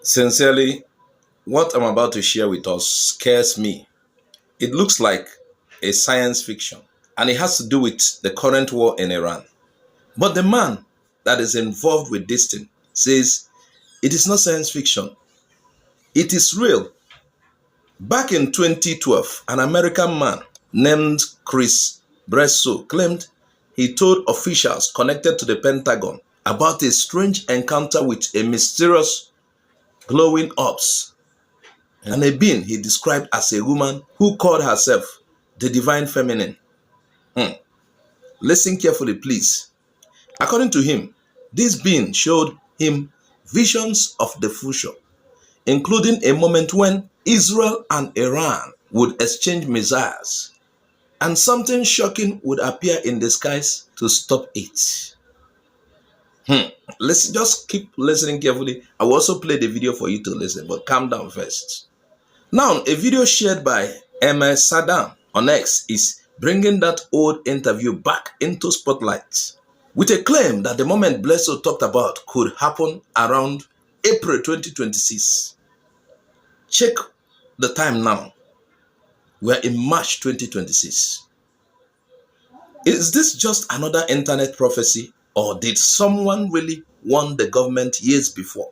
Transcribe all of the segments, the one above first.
Sincerely, what I'm about to share with us scares me. It looks like a science fiction, and it has to do with the current war in Iran. But the man that is involved with this thing says it is not science fiction, it is real. Back in 2012, an American man named Chris Bledsoe claimed he told officials connected to the Pentagon about a strange encounter with a mysterious glowing orbs and a being he described as a woman who called herself the divine feminine. Listen carefully, please. According to him, this being showed him visions of the future, including a moment when Israel and Iran would exchange missiles, and something shocking would appear in the skies to stop it. Let's just keep listening carefully. I will also play the video for you to listen, but calm down first. Now, a video shared by Saddam on X is bringing that old interview back into spotlight with a claim that the moment Bledsoe talked about could happen around April 2026. Check the time now. We're in March 2026. Is this just another internet prophecy, or did someone really warn the government years before?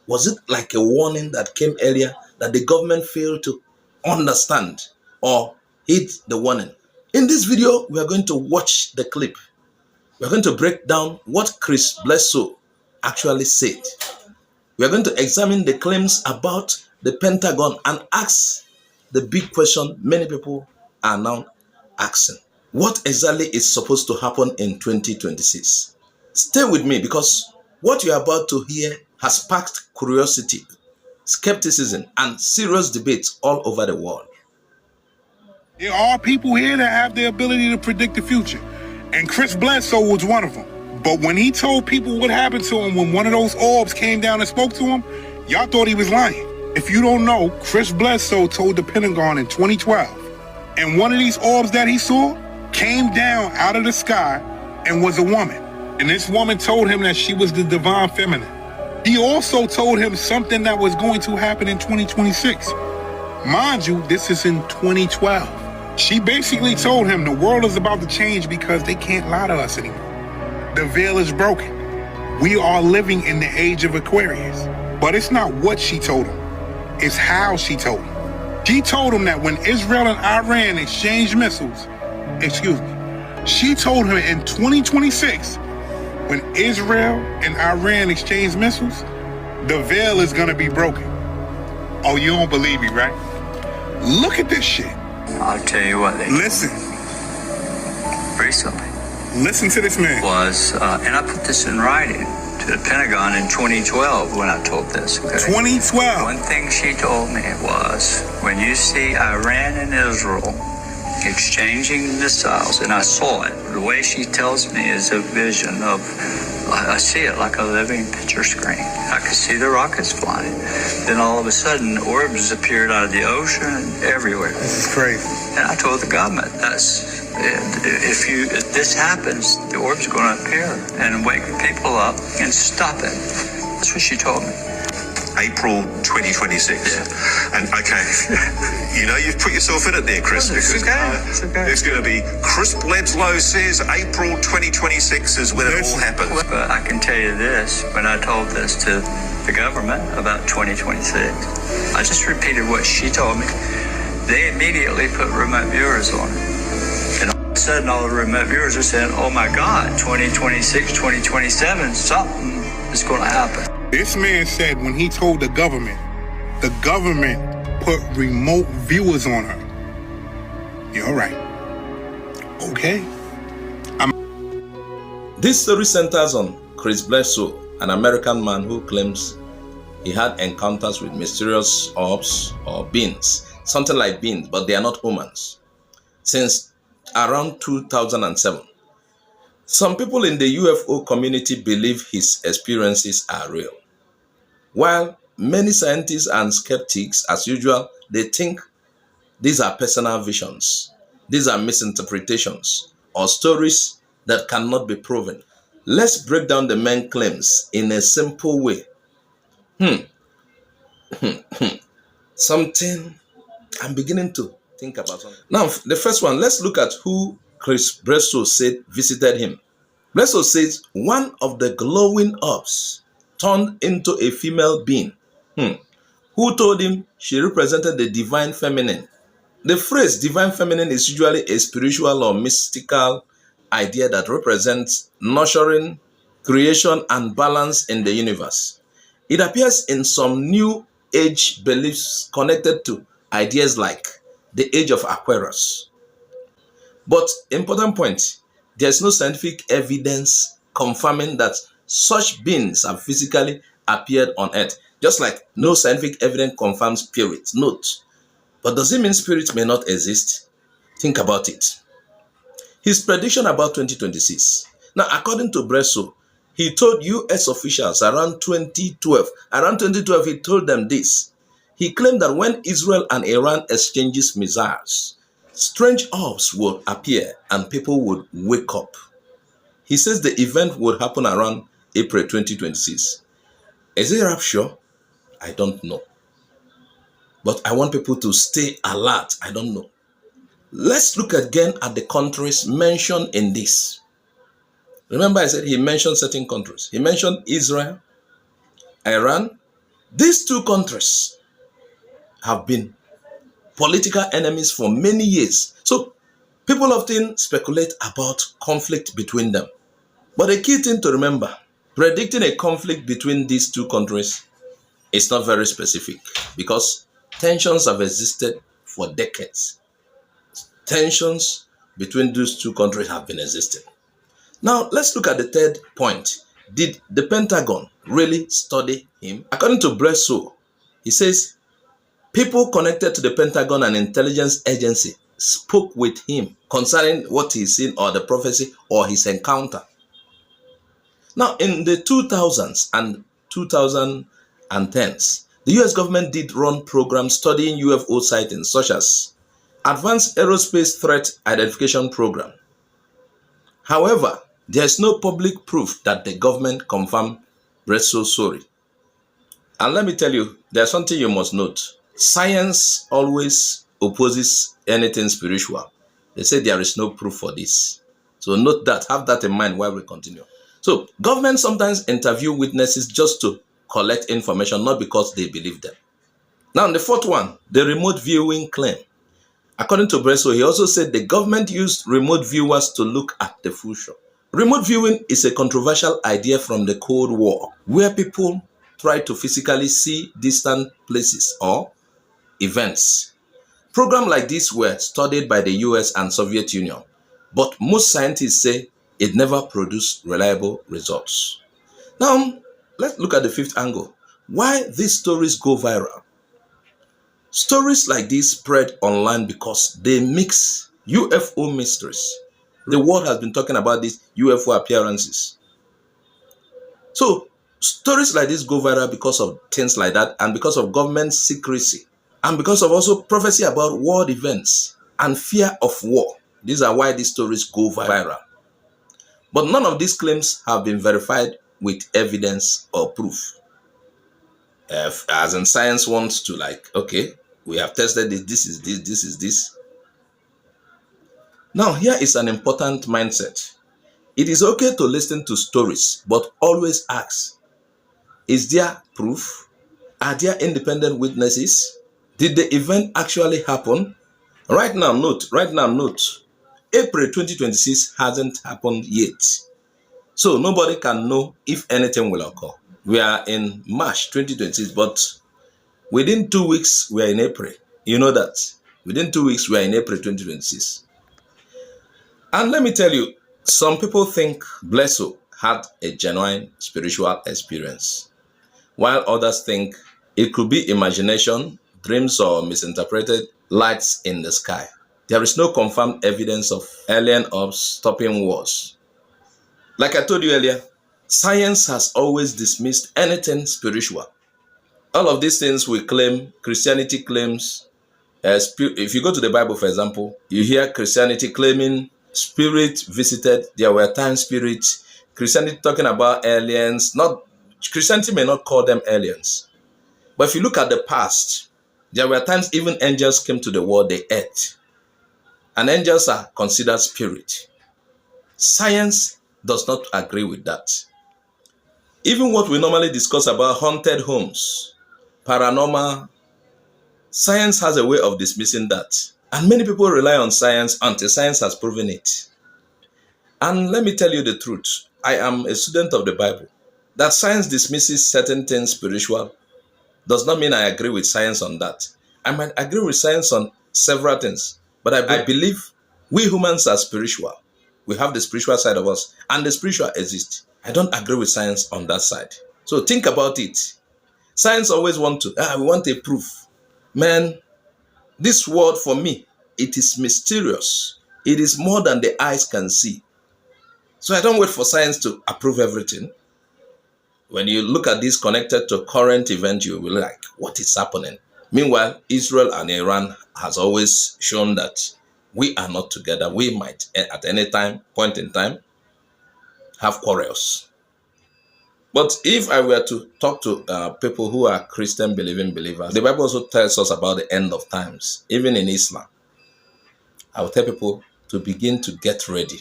Was it like a warning that came earlier that the government failed to understand or heed the warning? In this video, we are going to watch the clip. We are going to break down what Chris Bledsoe actually said. We are going to examine the claims about the Pentagon and ask the big question many people are now asking. What exactly is supposed to happen in 2026? Stay with me, because what you are about to hear has sparked curiosity, skepticism, and serious debates all over the world. There are people here that have the ability to predict the future, and Chris Bledsoe was one of them. But when he told people what happened to him when one of those orbs came down and spoke to him, y'all thought he was lying. If you don't know, Chris Bledsoe told the Pentagon in 2012, and one of these orbs that he saw came down out of the sky and was a woman. And this woman told him that she was the divine feminine. He also told him something that was going to happen in 2026. Mind you, this is in 2012. She basically told him the world is about to change because they can't lie to us anymore. The veil is broken. We are living in the age of Aquarius. But it's not what she told him, it's how she told him. She told him that when Israel and Iran exchanged missiles, she told him in 2026, when Israel and Iran exchange missiles, the veil is gonna be broken. Oh, you don't believe me, right? Look at this shit. I'll tell you what they Listen. Recently. Listen to this man. And I put this in writing to the Pentagon in 2012 when I told this. Okay? 2012. One thing she told me was, when you see Iran and Israel exchanging missiles, and I saw it. The way she tells me is a vision of, I see it like a living picture screen. I could see the rockets flying. Then all of a sudden, orbs appeared out of the ocean and everywhere. This is crazy. And I told the government, if this happens, the orbs are going to appear and wake people up and stop it. That's what she told me. April 2026. Yeah. And okay, you know, you've put yourself in it there, Chris. It's okay. It's going to be Chris Bledsoe says April 2026 is when it all happens. But I can tell you this, when I told this to the government about 2026, I just repeated what she told me. They immediately put remote viewers on it. And all of a sudden, all the remote viewers are saying, oh my God, 2026, 2027, something is going to happen. This man said when he told the government put remote viewers on her. You're right. Okay. This story centers on Chris Bledsoe, an American man who claims he had encounters with mysterious orbs or beings, something like beings, but they are not humans, since around 2007. Some people in the UFO community believe his experiences are real, while many scientists and skeptics, as usual, they think these are personal visions, these are misinterpretations, or stories that cannot be proven. Let's break down the main claims in a simple way. something I'm beginning to think about. Now, the first one, let's look at who Chris Bledsoe said visited him. Bledsoe says one of the glowing orbs turned into a female being who told him she represented the divine feminine. The phrase divine feminine is usually a spiritual or mystical idea that represents nurturing, creation, and balance in the universe. It appears in some New Age beliefs connected to ideas like the Age of Aquarius. But important point, there's no scientific evidence confirming that such beings have physically appeared on Earth. Just like no scientific evidence confirms spirit. Note. But does it mean spirit may not exist? Think about it. His prediction about 2026. Now, according to Bledsoe, he told US officials around 2012. Around 2012, he told them this. He claimed that when Israel and Iran exchanges missiles, strange orbs would appear and people would wake up. He says the event would happen around April 2026. Is it rapture? I don't know. But I want people to stay alert. I don't know. Let's look again at the countries mentioned in this. Remember I said he mentioned certain countries. He mentioned Israel, Iran. These two countries have been political enemies for many years. So people often speculate about conflict between them. But the key thing to remember, predicting a conflict between these two countries is not very specific because tensions have existed for decades. Tensions between those two countries have been existing. Now, let's look at the third point. Did the Pentagon really study him? According to Bledsoe, he says people connected to the Pentagon and intelligence agency spoke with him concerning what he's seen or the prophecy or his encounter. Now, in the 2000s and 2010s, the US government did run programs studying UFO sightings such as Advanced Aerospace Threat Identification Program. However, there is no public proof that the government confirmed Bledsoe's story. And let me tell you, there's something you must note. Science always opposes anything spiritual. They say there is no proof for this. So note that, have that in mind while we continue. So governments sometimes interview witnesses just to collect information, not because they believe them. Now, the fourth one, the remote viewing claim. According to Bledsoe, he also said the government used remote viewers to look at the future. Remote viewing is a controversial idea from the Cold War, where people try to physically see distant places or events. Programs like this were studied by the US and Soviet Union, but most scientists say it never produced reliable results. Now, let's look at the fifth angle. Why these stories go viral? Stories like this spread online because they mix UFO mysteries. The world has been talking about these UFO appearances. So, stories like this go viral because of things like that and because of government secrecy and because of also prophecy about world events and fear of war. These are why these stories go viral. But none of these claims have been verified with evidence or proof. As in science wants to okay, we have tested this, this is this. Now, here is an important mindset. It is okay to listen to stories, but always ask, is there proof? Are there independent witnesses? Did the event actually happen? Right now, note, April 2026 hasn't happened yet. So nobody can know if anything will occur. We are in March 2026, but within 2 weeks, we are in April. You know that. Within 2 weeks, we are in April 2026. And let me tell you, some people think Bledsoe had a genuine spiritual experience, while others think it could be imagination, dreams, or misinterpreted lights in the sky. There is no confirmed evidence of alien orbs stopping wars. Like I told you earlier, science has always dismissed anything spiritual. All of these things we claim, Christianity claims. If you go to the Bible, for example, you hear Christianity claiming spirit visited. There were time spirits. Christianity talking about aliens. Christianity may not call them aliens. But if you look at the past, There were times even angels came to the world, they ate. And angels are considered spirit. Science does not agree with that. Even what we normally discuss about haunted homes, paranormal, science has a way of dismissing that. And many people rely on science until science has proven it. And let me tell you the truth. I am a student of the Bible. That science dismisses certain things spiritual does not mean I agree with science on that. I might agree with science on several things, but I believe we humans are spiritual. We have the spiritual side of us, and the spiritual exists. I don't agree with science on that side. So think about it. Science always we want a proof. Man, this world for me, it is mysterious. It is more than the eyes can see. So I don't wait for science to approve everything. When you look at this connected to current event, you will be like, what is happening? Meanwhile, Israel and Iran has always shown that we are not together. We might, at any point in time, have quarrels. But if I were to talk to people who are Christian believing believers, the Bible also tells us about the end of times, even in Islam. I will tell people to begin to get ready.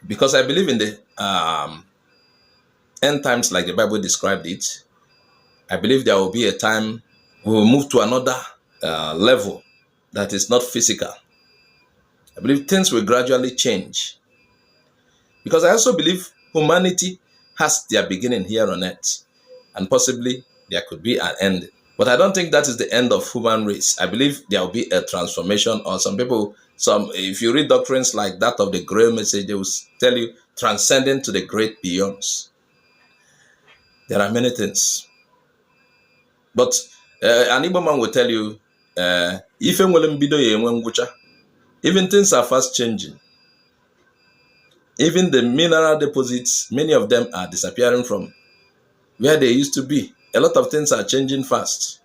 Because I believe in the end times like the Bible described it. I believe there will be a time we will move to another level that is not physical. I believe things will gradually change. Because I also believe humanity has their beginning here on earth. And possibly there could be an end. But I don't think that is the end of human race. I believe there will be a transformation, or if you read doctrines like that of the Grail message, they will tell you transcending to the great beyonds. There are many things. But an Igbo man will tell you, even things are fast changing. Even the mineral deposits, many of them are disappearing from where they used to be. A lot of things are changing fast.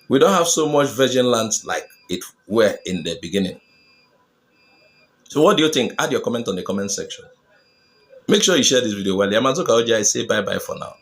We don't have so much virgin land like it were in the beginning. So what do you think? Add your comment on the comment section. Make sure you share this video. Well, Yamazuka Oji, I say bye-bye for now.